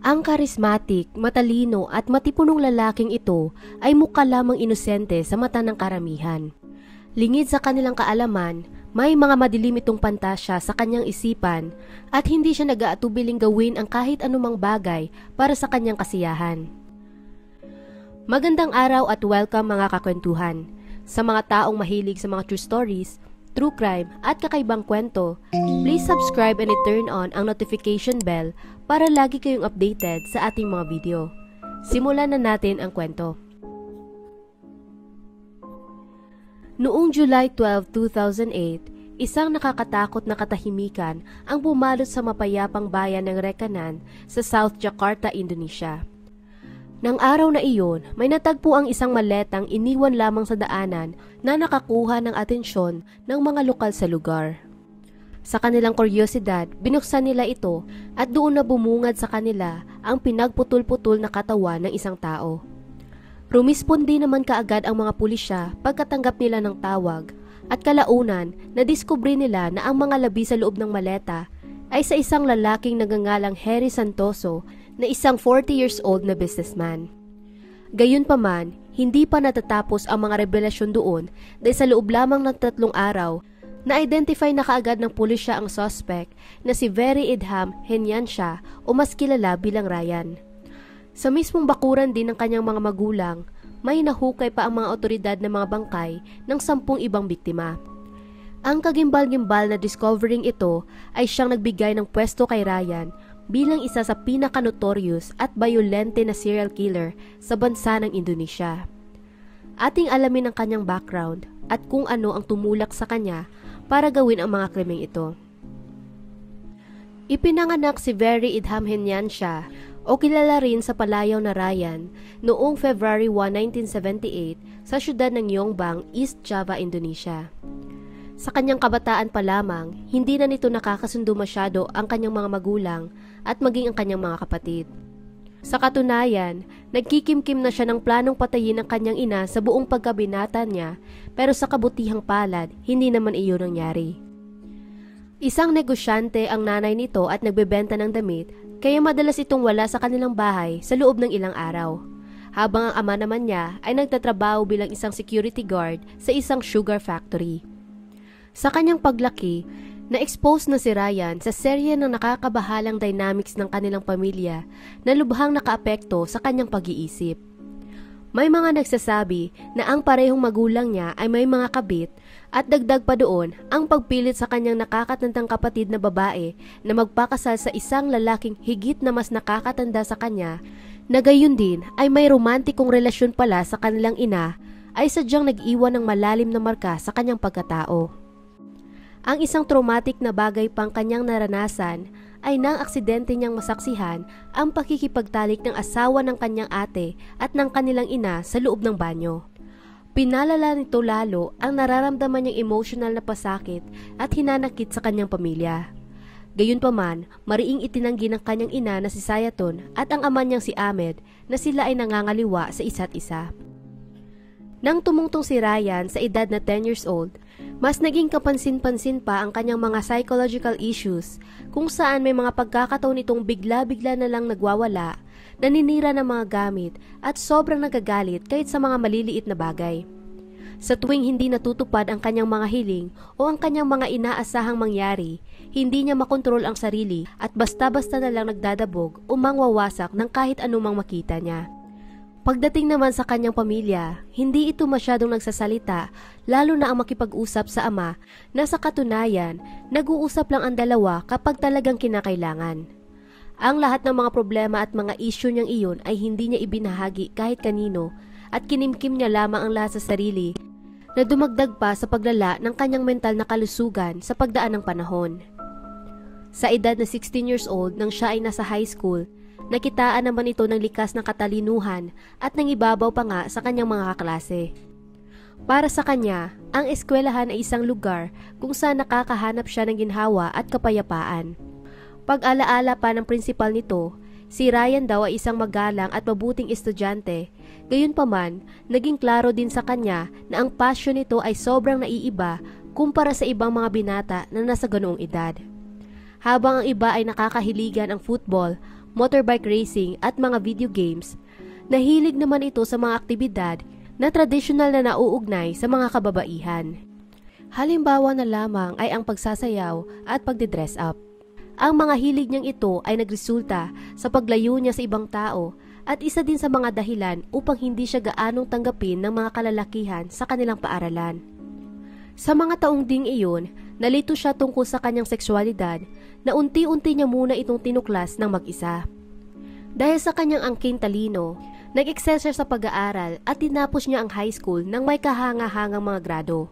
Ang karismatik, matalino at matipunong lalaking ito ay mukha lamang inosente sa mata ng karamihan. Lingid sa kanilang kaalaman, may mga madilim itong pantasya sa kanyang isipan at hindi siya nag-aatubiling gawin ang kahit anumang bagay para sa kanyang kasiyahan. Magandang araw at welcome mga kakwentuhan. Sa mga taong mahilig sa mga true stories, true crime at kakaibang kwento, please subscribe and turn on ang notification bell para lagi kayong updated sa ating mga video. Simulan na natin ang kwento. Noong July 12, 2008, isang nakakatakot na katahimikan ang bumalot sa mapayapang bayan ng Rekanan sa South Jakarta, Indonesia. Nang araw na iyon, may natagpo ang isang maletang iniwan lamang sa daanan na nakakuha ng atensyon ng mga lokal sa lugar. Sa kanilang kuryosidad, binuksan nila ito at doon na bumungad sa kanila ang pinagputol-putol na katawan ng isang tao. Rumispondi naman kaagad ang mga pulisya pagkatanggap nila ng tawag at kalaunan nadiskubre nila na ang mga labi sa loob ng maleta ay sa isang lalaking nagngangalang Harry Santoso na isang 40 years old na businessman. Gayunpaman, hindi pa natatapos ang mga revelasyon doon dahil sa loob lamang ng 3 araw, na-identify na kaagad ng pulisya ang suspect na si Very Idham Henyansha o mas kilala bilang Ryan. Sa mismong bakuran din ng kanyang mga magulang, may nahukay pa ang mga otoridad ng mga bangkay ng 10 ibang biktima. Ang kagimbal-gimbal na discovering ito ay siyang nagbigay ng pwesto kay Ryan bilang isa sa pinaka-notorious at bayolente na serial killer sa bansa ng Indonesia. Ating alamin ang kanyang background at kung ano ang tumulak sa kanya para gawin ang mga krimeng ito. Ipinanganak si Very Idham Henyansha o kilala rin sa palayaw na Ryan noong February 1, 1978 sa syudad ng Yongbang, East Java, Indonesia. Sa kanyang kabataan pa lamang, hindi na nito nakakasundo masyado ang kanyang mga magulang at maging ang kanyang mga kapatid. Sa katunayan, nagkikimkim na siya ng planong patayin ang kanyang ina sa buong pagkabinata niya, pero sa kabutihang palad, hindi naman iyon nangyari. Isang negosyante ang nanay nito at nagbebenta ng damit, kaya madalas itong wala sa kanilang bahay sa loob ng ilang araw. Habang ang ama naman niya ay nagtatrabaho bilang isang security guard sa isang sugar factory. Sa kanyang paglaki, na-expose na si Ryan sa serye ng nakakabahalang dynamics ng kanilang pamilya na lubhang nakaapekto sa kanyang pag-iisip. May mga nagsasabi na ang parehong magulang niya ay may mga kabit at dagdag pa doon ang pagpilit sa kanyang nakakatandang kapatid na babae na magpakasal sa isang lalaking higit na mas nakakatanda sa kanya na gayon din ay may romantikong relasyon pala sa kanilang ina ay sadyang nag-iwan ng malalim na marka sa kanyang pagkatao. Ang isang traumatic na bagay pang kanyang naranasan ay nang aksidente niyang masaksihan ang pakikipagtalik ng asawa ng kanyang ate at ng kanilang ina sa loob ng banyo. Pinalala nito lalo ang nararamdaman niyang emotional na pasakit at hinanakit sa kanyang pamilya. Gayunpaman, mariing itinanggi ng kanyang ina na si Sayaton at ang ama niyang si Ahmed na sila ay nangangaliwa sa isa't isa. Nang tumungtong si Ryan sa edad na 10 years old, mas naging kapansin-pansin pa ang kanyang mga psychological issues kung saan may mga pagkakataon itong bigla-bigla na lang nagwawala, naninira ng mga gamit at sobrang nagagalit kahit sa mga maliliit na bagay. Sa tuwing hindi natutupad ang kanyang mga hiling o ang kanyang mga inaasahang mangyari, hindi niya makontrol ang sarili at basta-basta na lang nagdadabog o mangwawasak ng kahit anumang makita niya. Pagdating naman sa kanyang pamilya, hindi ito masyadong nagsasalita, lalo na ang makipag-usap sa ama na sa katunayan, nag-uusap lang ang dalawa kapag talagang kinakailangan. Ang lahat ng mga problema at mga issue niyang iyon ay hindi niya ibinahagi kahit kanino at kinimkim niya lamang ang lahat sa sarili na dumagdag pa sa paglala ng kanyang mental na kalusugan sa pagdaan ng panahon. Sa edad na 16 years old nang siya ay nasa high school, nakitaan naman ito ng likas na katalinuhan at nangibabaw pa nga sa kanyang mga kaklase. Para sa kanya, ang eskwelahan ay isang lugar kung saan nakakahanap siya ng ginhawa at kapayapaan. Pag-alaala pa ng prinsipal nito, si Ryan daw ay isang magalang at mabuting estudyante. Gayunpaman, naging klaro din sa kanya na ang passion nito ay sobrang naiiba kumpara sa ibang mga binata na nasa ganoong edad. Habang ang iba ay nakakahiligan ang football, motorbike racing at mga video games. Nahilig naman ito sa mga aktibidad na tradisyonal na nauugnay sa mga kababaihan. Halimbawa na lamang ay ang pagsasayaw at pagdidress up. Ang mga hilig niyang ito ay nagresulta sa paglayo niya sa ibang tao at isa din sa mga dahilan upang hindi siya gaanong tanggapin ng mga kalalakihan sa kanilang paaralan. Sa mga taong ding iyon, nalito siya tungkol sa kanyang sexualidad na unti-unti niya muna itong tinuklas ng mag-isa. Dahil sa kanyang angking talino, nag-excel siya sa pag-aaral at tinapos niya ang high school nang may kahanga-hangang mga grado.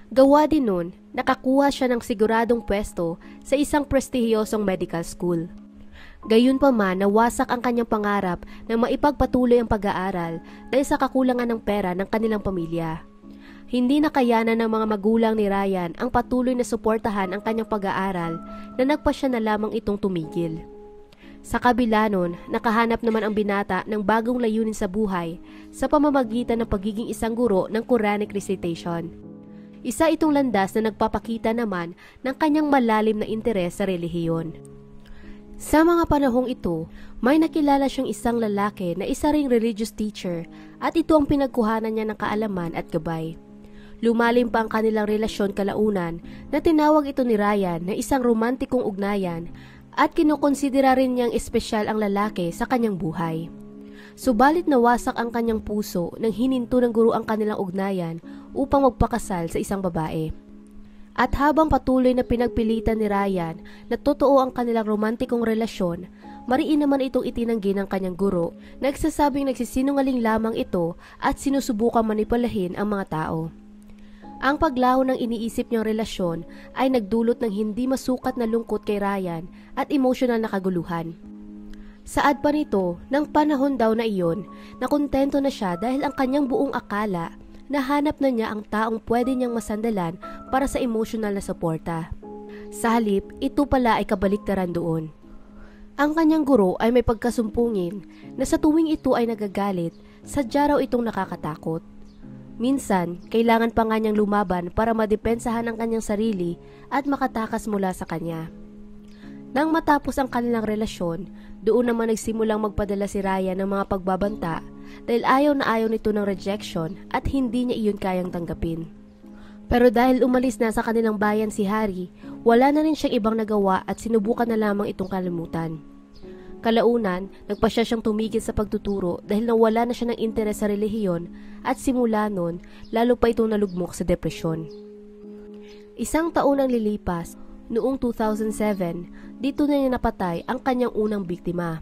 Gawa din nun, nakakuha siya ng siguradong pwesto sa isang prestihiyosong medical school. Gayunpaman, nawasak ang kanyang pangarap na maipagpatuloy ang pag-aaral dahil sa kakulangan ng pera ng kanilang pamilya. Hindi nakayanan ng mga magulang ni Ryan ang patuloy na suportahan ang kanyang pag-aaral na nagpasya na lamang itong tumigil. Sa kabila nun, nakahanap naman ang binata ng bagong layunin sa buhay sa pamamagitan ng pagiging isang guro ng Quranic recitation. Isa itong landas na nagpapakita naman ng kanyang malalim na interes sa relihiyon. Sa mga panahong ito, may nakilala siyang isang lalaki na isa ring religious teacher at ito ang pinagkuhanan niya ng kaalaman at gabay. Lumalim pa ang kanilang relasyon kalaunan na tinawag ito ni Ryan na isang romantikong ugnayan at kinukonsidera rin niyang espesyal ang lalaki sa kanyang buhay. Subalit nawasak ang kanyang puso nang hininto ng guro ang kanilang ugnayan upang magpakasal sa isang babae. At habang patuloy na pinagpilitan ni Ryan na totoo ang kanilang romantikong relasyon, mariin naman itong itinanggi ng kanyang guro, nagsasabing nagsisinungaling lamang ito at sinusubukang manipulahin ang mga tao. Ang paglaho ng iniisip niyang relasyon ay nagdulot ng hindi masukat na lungkot kay Ryan at emosyonal na kaguluhan. Saad pa nito, ng panahon daw na iyon, nakontento na siya dahil ang kanyang buong akala, nahanap na niya ang taong pwede niyang masandalan para sa emosyonal na suporta. Sa halip, ito pala ay kabaliktaran doon. Ang kanyang guro ay may pagkasumpungin na sa tuwing ito ay nagagalit, sadya raw itong nakakatakot. Minsan, kailangan pa nga niyang lumaban para madepensahan ang kanyang sarili at makatakas mula sa kanya. Nang matapos ang kanilang relasyon, doon naman nagsimulang magpadala si Ryan ng mga pagbabanta dahil ayaw na ayaw nito ng rejection at hindi niya iyon kayang tanggapin. Pero dahil umalis na sa kanilang bayan si Harry, wala na rin siyang ibang nagawa at sinubukan na lamang itong kalimutan. Kalaunan, nagpasya siyang tumigil sa pagtuturo dahil nawala na siya ng interes sa relihiyon at simula nun, lalo pa itong nalugmok sa depresyon. Isang taon ang lilipas, noong 2007, dito na niya napatay ang kanyang unang biktima.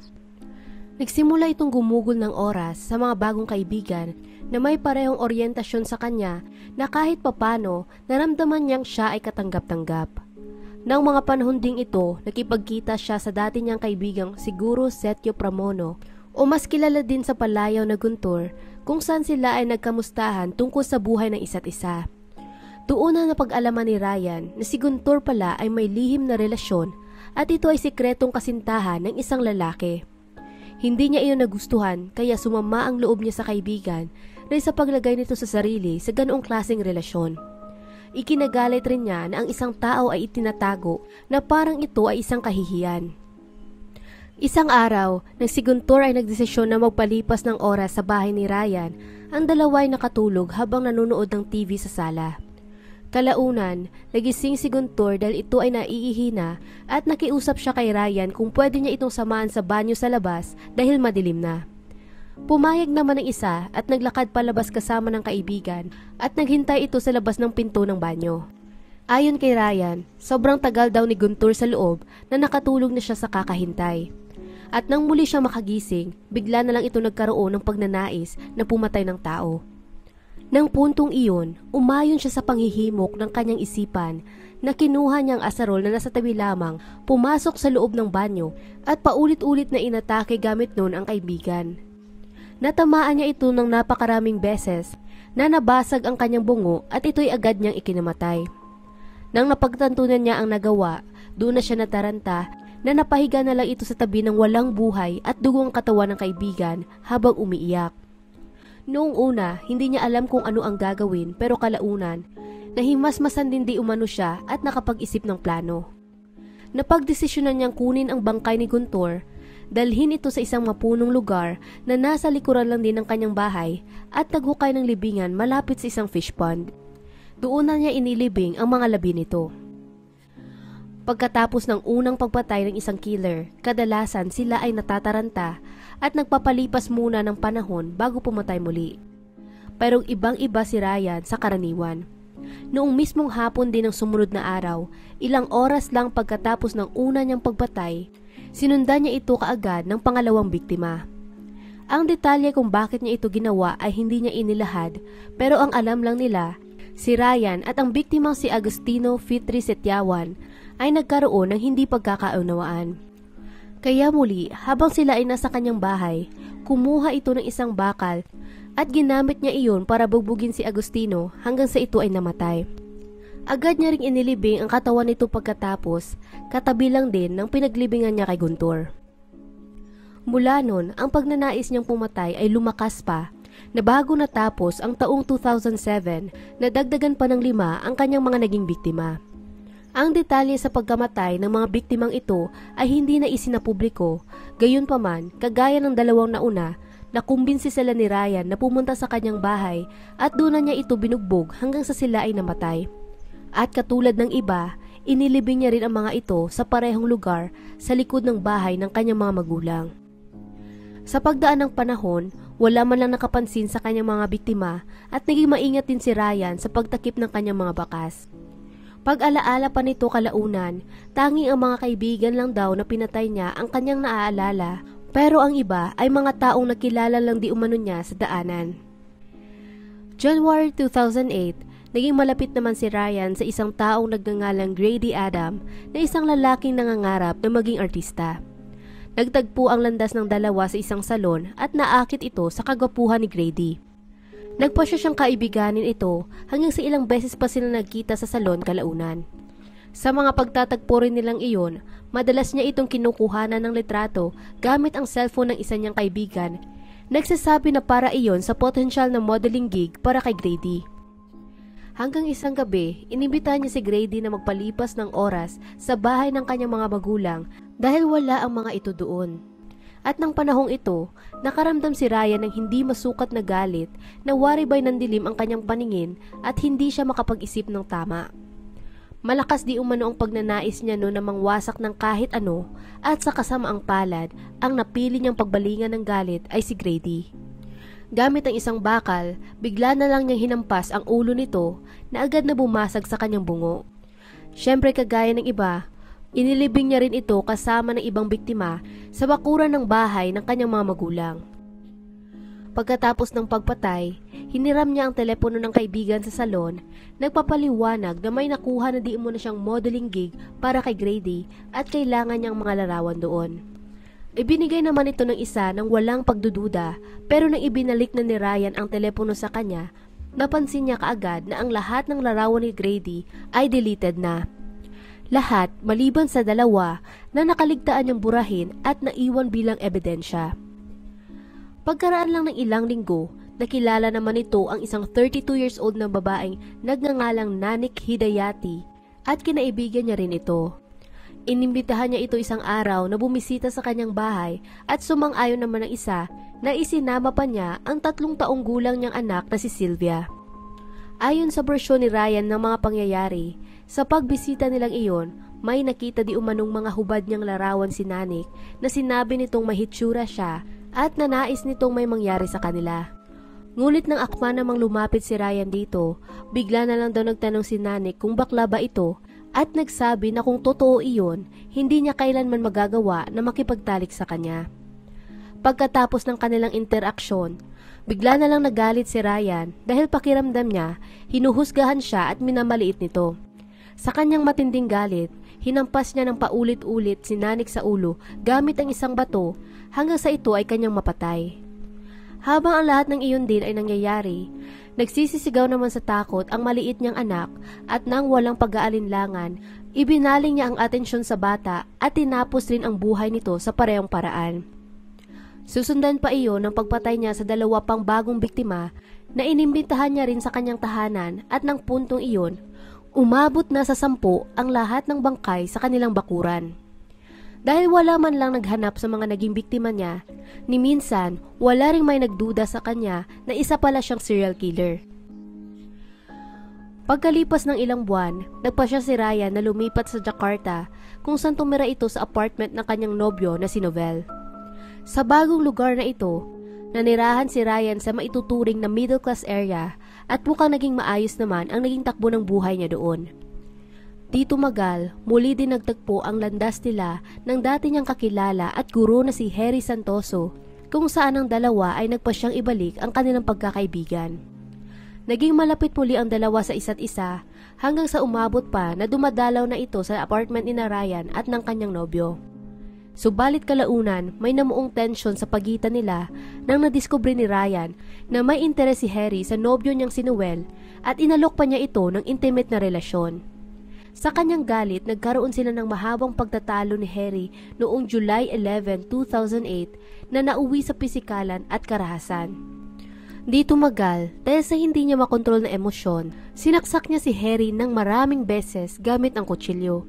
Nagsimula itong gumugol ng oras sa mga bagong kaibigan na may parehong oryentasyon sa kanya na kahit papano naramdaman niyang siya ay katanggap-tanggap. Nang mga panahon ding ito, nakipagkita siya sa dati niyang kaibigang si Guro Setio Pramono o mas kilala din sa palayaw na Guntur kung saan sila ay nagkamustahan tungkol sa buhay ng isa't isa. Doon na napag-alaman ni Ryan na si Guntur pala ay may lihim na relasyon at ito ay sikretong kasintahan ng isang lalaki. Hindi niya iyon nagustuhan kaya sumama ang loob niya sa kaibigan dahil sa paglagay nito sa sarili sa ganoong klaseng relasyon. Ikinagalit rin niya na ang isang tao ay itinatago na parang ito ay isang kahihiyan. Isang araw, nang si Guntur ay nagdesisyon na magpalipas ng oras sa bahay ni Ryan, ang dalawa ay nakatulog habang nanonood ng TV sa sala. Kalaunan, nagising si Guntur dahil ito ay naiihina at nakiusap siya kay Ryan kung pwede niya itong samahan sa banyo sa labas dahil madilim na. Pumayag naman ng isa at naglakad palabas kasama ng kaibigan at naghintay ito sa labas ng pinto ng banyo. Ayon kay Ryan, sobrang tagal daw ni Guntur sa loob na nakatulog na siya sa kakahintay. At nang muli siya makagising, bigla na lang ito nagkaroon ng pagnanais na pumatay ng tao. Nang puntong iyon, umayon siya sa panghihimok ng kanyang isipan na kinuha niyang asarol na nasa tabi lamang, pumasok sa loob ng banyo at paulit-ulit na inatake gamit noon ang kaibigan. Natamaan niya ito ng napakaraming beses na nabasag ang kanyang bungo at ito'y agad niyang ikinamatay. Nang napagtantunan niya ang nagawa, doon na siya nataranta na napahiga na lang ito sa tabi ng walang buhay at dugong katawan ng kaibigan habang umiiyak. Noong una, hindi niya alam kung ano ang gagawin pero kalaunan, nahimasmasan din di umano siya at nakapag-isip ng plano. Napagdesisyonan niyang kunin ang bangkay ni Guntur dalhin ito sa isang mapunong lugar na nasa likuran lang din ng kanyang bahay at naghukay ng libingan malapit sa isang fish pond. Doon na niya inilibing ang mga labi nito. Pagkatapos ng unang pagpatay ng isang killer, kadalasan sila ay natataranta at nagpapalipas muna ng panahon bago pumatay muli. Pero ibang-iba si Ryan sa karaniwan. Noong mismong hapon din ng sumunod na araw, ilang oras lang pagkatapos ng una niyang pagpatay, sinundan niya ito kaagad ng pangalawang biktima. Ang detalye kung bakit niya ito ginawa ay hindi niya inilahad, pero ang alam lang nila, si Ryan at ang biktimang si Agustino Fitri Setiawan ay nagkaroon ng hindi pagkakaunawaan. Kaya muli, habang sila ay nasa kanyang bahay, kumuha ito ng isang bakal at ginamit niya iyon para bugbugin si Agustino hanggang sa ito ay namatay. Agad niya ring inilibing ang katawan nito pagkatapos, katabi lang din ng pinaglibingan niya kay Guntur. Mula nun, ang pagnanais niyang pumatay ay lumakas pa, na bago natapos ang taong 2007, nadagdagan pa ng 5 ang kanyang mga naging biktima. Ang detalye sa pagkamatay ng mga biktimang ito ay hindi na isinapubliko, gayunpaman, kagaya ng dalawang nauna, nakumbinsi sila ni Ryan na pumunta sa kanyang bahay at doon na niya ito binugbog hanggang sa sila ay namatay. At katulad ng iba, inilibing niya rin ang mga ito sa parehong lugar sa likod ng bahay ng kanyang mga magulang. Sa pagdaan ng panahon, wala man lang nakapansin sa kanyang mga biktima at naging maingat din si Ryan sa pagtakip ng kanyang mga bakas. Pag-alaala pa nito kalaunan, tanging ang mga kaibigan lang daw na pinatay niya ang kanyang naaalala, pero ang iba ay mga taong nakilala lang di umano niya sa daanan. January 2008, naging malapit naman si Ryan sa isang taong nagngangalang Grady Adam na isang lalaking nangangarap na maging artista. Nagtagpo ang landas ng dalawa sa isang salon at naakit ito sa kagwapuhan ni Grady. Nagpasya siyang kaibiganin ito hanggang sa ilang beses pa sila nagkita sa salon kalaunan. Sa mga pagtatagpo rin nilang iyon, madalas niya itong kinukuhanan ng litrato gamit ang cellphone ng isa niyang kaibigan. Nagsasabi na para iyon sa potensyal na modeling gig para kay Grady. Hanggang isang gabi, inimbitahan niya si Grady na magpalipas ng oras sa bahay ng kanyang mga magulang dahil wala ang mga ito doon. At ng panahong ito, nakaramdam si Ryan ng hindi masukat na galit na waribay ng dilim ang kanyang paningin at hindi siya makapag-isip ng tama. Malakas di umano ang pagnanais niya na mangwasak ng kahit ano at sa kasamaang palad, ang napili niyang pagbalingan ng galit ay si Grady. Gamit ang isang bakal, bigla na lang niyang hinampas ang ulo nito na agad na bumasag sa kanyang bungo. Siyempre kagaya ng iba, inilibing niya rin ito kasama ng ibang biktima sa bakuran ng bahay ng kanyang mga magulang. Pagkatapos ng pagpatay, hiniram niya ang telepono ng kaibigan sa salon, nagpapaliwanag na may nakuha na di umano siyang modeling gig para kay Grady at kailangan niyang mga larawan doon. Ibinigay naman ito ng isa ng walang pagdududa, pero nang ibinalik na ni Ryan ang telepono sa kanya, napansin niya kaagad na ang lahat ng larawan ni Grady ay deleted na. Lahat maliban sa dalawa na nakaligtaan niyang burahin at naiwan bilang ebidensya. Pagkaraan lang ng ilang linggo, nakilala naman ito ang isang 32 years old na babaeng nagngangalang Nanik Hidayati at kinaibigan niya rin ito. Inimbitahan niya ito isang araw na bumisita sa kanyang bahay at sumang-ayon naman ng isa na isinama pa niya ang 3 taong gulang niyang anak na si Sylvia. Ayon sa bersyon ni Ryan ng mga pangyayari, sa pagbisita nilang iyon, may nakita di umanong mga hubad niyang larawan si Nanik na sinabi nitong mahitsura siya at nanais nitong may mangyari sa kanila. Ngunit nang akma namang lumapit si Ryan dito, bigla na lang daw nagtanong si Nanik kung bakla ba ito at nagsabi na kung totoo iyon, hindi niya kailanman magagawa na makipagtalik sa kanya. Pagkatapos ng kanilang interaksyon, bigla na lang nagalit si Ryan dahil pakiramdam niya, hinuhusgahan siya at minamaliit nito. Sa kanyang matinding galit, hinampas niya ng paulit-ulit si Nanik sa ulo gamit ang isang bato hanggang sa ito ay kanyang mapatay. Habang ang lahat ng iyon din ay nangyayari, nagsisisigaw naman sa takot ang maliit niyang anak at nang walang pag-aalinlangan, ibinaling niya ang atensyon sa bata at tinapos rin ang buhay nito sa parehong paraan. Susundan pa iyon ng pagpatay niya sa 2 pang bagong biktima na inimbitahan niya rin sa kanyang tahanan at ng puntong iyon, umabot na sa 10 ang lahat ng bangkay sa kanilang bakuran. Dahil wala man lang naghanap sa mga naging biktima niya, ni minsan wala ring may nagduda sa kanya na isa pala siyang serial killer. Pagkalipas ng ilang buwan, nagpasya si Ryan na lumipat sa Jakarta kung saan tumira ito sa apartment ng kanyang nobyo na si Novel. Sa bagong lugar na ito, nanirahan si Ryan sa maituturing na middle class area at mukhang naging maayos naman ang naging takbo ng buhay niya doon. Di tumagal, muli din nagtagpo ang landas nila ng dati niyang kakilala at guro na si Harry Santoso, kung saan ang dalawa ay nagpasyang ibalik ang kanilang pagkakaibigan. Naging malapit muli ang dalawa sa isa't isa hanggang sa umabot pa na dumadalaw na ito sa apartment ni Ryan at ng kanyang nobyo. Subalit kalaunan, may namuong tensyon sa pagitan nila nang nadiskubre ni Ryan na may interes si Harry sa nobyo niyang si Noel at inalok pa niya ito ng intimate na relasyon. Sa kanyang galit, nagkaroon sila ng mahabang pagtatalo ni Harry noong July 11, 2008 na nauwi sa pisikalan at karahasan. Di tumagal, dahil sa hindi niya makontrol na emosyon, sinaksak niya si Harry ng maraming beses gamit ang kutsilyo.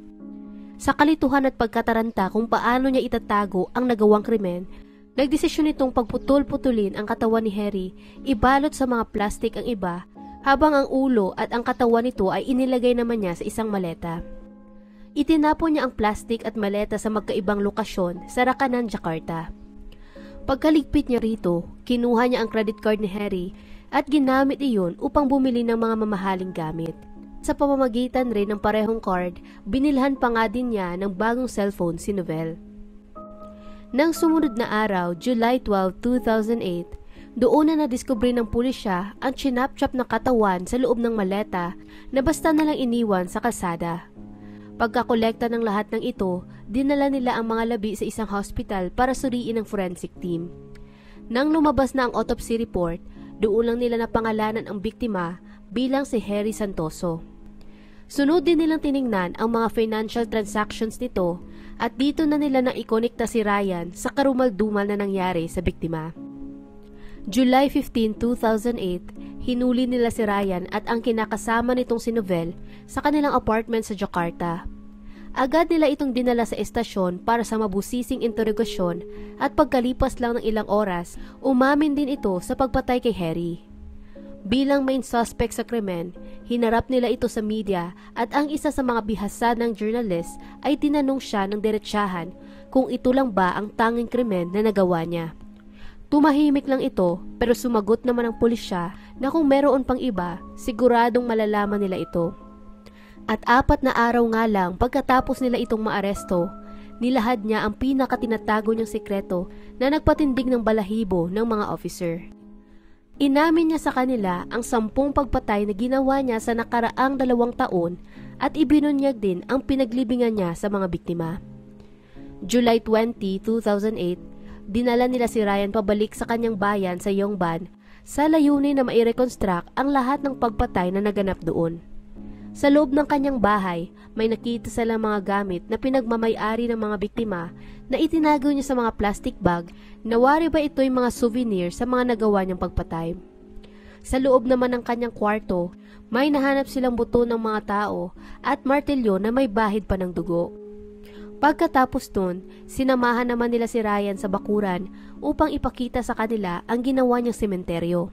Sa kalituhan at pagkataranta kung paano niya itatago ang nagawang krimen, nagdesisyon itong pagputol-putulin ang katawan ni Harry, ibalot sa mga plastik ang iba, habang ang ulo at ang katawan nito ay inilagay naman niya sa isang maleta. Itinapon niya ang plastik at maleta sa magkaibang lokasyon sa Rakanan, Jakarta. Pagkaligpit niya rito, kinuha niya ang credit card ni Harry at ginamit iyon upang bumili ng mga mamahaling gamit. Sa pamamagitan rin ng parehong card, binilhan pa nga din niya ng bagong cellphone si Novel. Nang sumunod na araw, July 12, 2008, doon na nadiskubre ng pulisya ang chinap-chap na katawan sa loob ng maleta na basta nalang iniwan sa kalsada. Pagkakolekta ng lahat ng ito, dinala nila ang mga labi sa isang hospital para suriin ng forensic team. Nang lumabas na ang autopsy report, doon lang nila napangalanan ang biktima bilang si Harry Santoso. Sunod din nilang tiningnan ang mga financial transactions nito at dito na nila naikonekta si Ryan sa karumal-dumal na nangyari sa biktima. July 15, 2008, hinuli nila si Ryan at ang kinakasama nitong si Novel sa kanilang apartment sa Jakarta. Agad nila itong dinala sa estasyon para sa mabusising interogasyon at pagkalipas lang ng ilang oras, umamin din ito sa pagpatay kay Harry. Bilang main suspect sa krimen, hinarap nila ito sa media at ang isa sa mga bihasa ng journalist ay tinanong siya ng diretsahan kung ito lang ba ang tanging krimen na nagawa niya. Tumahimik lang ito pero sumagot naman ang pulisya na kung meron pang iba, siguradong malalaman nila ito. At 4 na araw nga lang pagkatapos nila itong maaresto, nilahad niya ang pinakatinatago niyang sekreto na nagpatindig ng balahibo ng mga officer. Inamin niya sa kanila ang 10 pagpatay na ginawa niya sa nakaraang 2 taon at ibinunyag din ang pinaglibingan niya sa mga biktima. July 20, 2008, dinala nila si Ryan pabalik sa kanyang bayan sa Yongban sa layunin na mai-reconstruct ang lahat ng pagpatay na naganap doon. Sa loob ng kanyang bahay, may nakita silang mga gamit na pinagmamay-ari ng mga biktima na itinago niya sa mga plastic bag na wari ba ito'y mga souvenir sa mga nagawa niyang pagpatay. Sa loob naman ng kanyang kwarto, may nahanap silang buto ng mga tao at martelyo na may bahid pa ng dugo. Pagkatapos nun, sinamahan naman nila si Ryan sa bakuran upang ipakita sa kanila ang ginawa niyang sementeryo.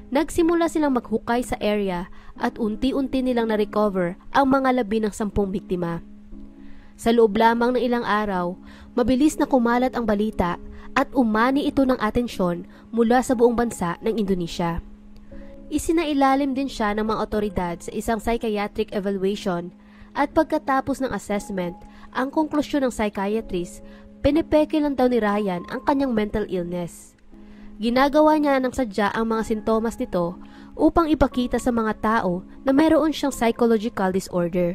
Nagsimula silang maghukay sa area at unti-unti nilang na-recover ang mga labi ng 10 biktima. Sa loob lamang ng ilang araw, mabilis na kumalat ang balita at umani ito ng atensyon mula sa buong bansa ng Indonesia. Isinailalim din siya ng mga otoridad sa isang psychiatric evaluation at pagkatapos ng assessment, ang konklusyon ng psychiatrist, pinipeke lang daw ni Ryan ang kanyang mental illness. Ginagawa niya ng sadya ang mga sintomas nito upang ipakita sa mga tao na mayroon siyang psychological disorder.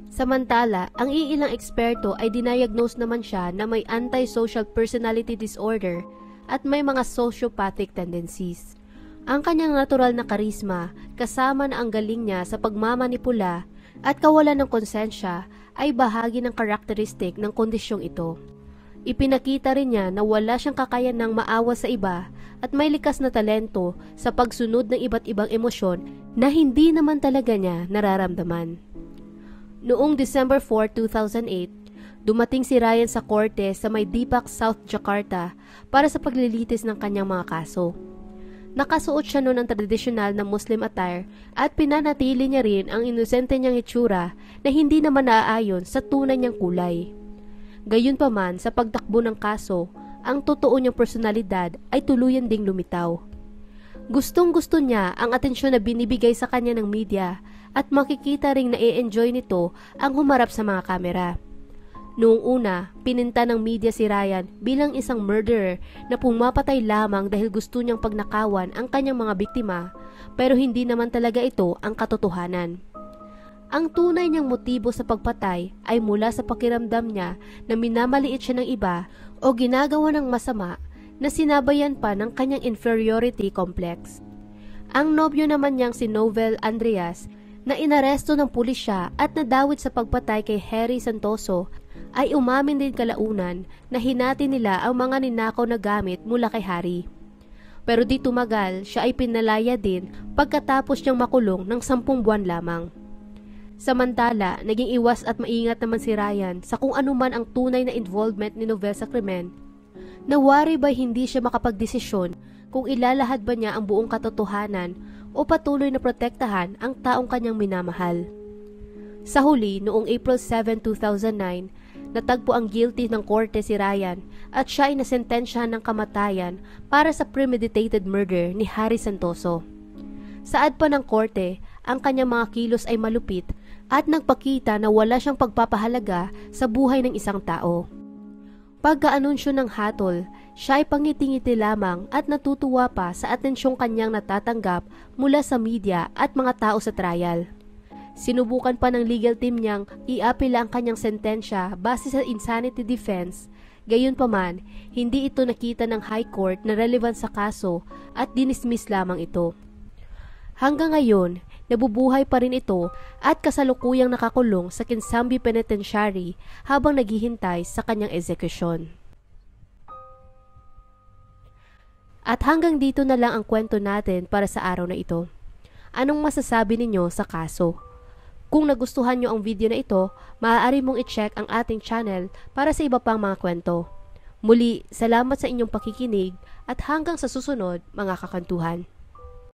Samantala, ang iilang eksperto ay diniagnose naman siya na may antisocial personality disorder at may mga sociopathic tendencies. Ang kanyang natural na karisma, kasama na ang galing niya sa pagmamanipula at kawalan ng konsensya ay bahagi ng karakteristik ng kondisyong ito. Ipinakita rin niya na wala siyang kakayanang maawa sa iba at may likas na talento sa pagsunod ng iba't ibang emosyon na hindi naman talaga niya nararamdaman. Noong December 4, 2008, Dumating si Ryan sa korte sa may Deepak, South Jakarta para sa paglilitis ng kanyang mga kaso. Nakasuot siya noon ng tradisyonal na Muslim attire at pinanatili niya rin ang inosente niyang itsura na hindi naman naaayon sa tunay niyang kulay. Gayunpaman, sa pagtakbo ng kaso, ang totoo niyang personalidad ay tuluyan ding lumitaw. Gustong-gusto niya ang atensyon na binibigay sa kanya ng media at makikita ring na-e-enjoy nito ang humarap sa mga kamera. Noong una, pininta ng media si Ryan bilang isang murderer na pumapatay lamang dahil gusto niyang pagnakawan ang kanyang mga biktima, pero hindi naman talaga ito ang katotohanan. Ang tunay niyang motibo sa pagpatay ay mula sa pakiramdam niya na minamaliit siya ng iba o ginagawa ng masama na sinabayan pa ng kanyang inferiority complex. Ang nobyo naman niyang si Novel Andreas na inaresto ng pulisya at nadawit sa pagpatay kay Harry Santoso ay umamin din kalaunan na hinati nila ang mga ninakaw na gamit mula kay Harry. Pero di tumagal, siya ay pinalaya din pagkatapos niyang makulong ng 10 buwan lamang. Samantala, naging iwas at maingat naman si Ryan sa kung ano man ang tunay na involvement ni Novel sa krimen. Nawari ba hindi siya makapagdesisyon kung ilalahad ba niya ang buong katotohanan o patuloy na protektahan ang taong kanyang minamahal. Sa huli, noong April 7, 2009, natagpo ang guilty ng korte si Ryan at siya ay nasentensyahan ng kamatayan para sa premeditated murder ni Harry Santoso. Saad pa ng korte, ang kanyang mga kilos ay malupit at nagpakita na wala siyang pagpapahalaga sa buhay ng isang tao. Pagka-anunsyo ng hatol, siya ay pangiti-ngiti lamang at natutuwa pa sa atensyong kanyang natatanggap mula sa media at mga tao sa trial. Sinubukan pa ng legal team niyang iapila ang kanyang sentensya base sa insanity defense. Gayunpaman, hindi ito nakita ng High Court na relevant sa kaso at dinismiss lamang ito. Hanggang ngayon, nabubuhay pa rin ito at kasalukuyang nakakulong sa Kinsambi Penitentiary habang naghihintay sa kanyang eksekusyon. At hanggang dito na lang ang kwento natin para sa araw na ito. Anong masasabi ninyo sa kaso? Kung nagustuhan nyo ang video na ito, maaari mong i-check ang ating channel para sa iba pang mga kwento. Muli, salamat sa inyong pakikinig at hanggang sa susunod mga kakantuhan.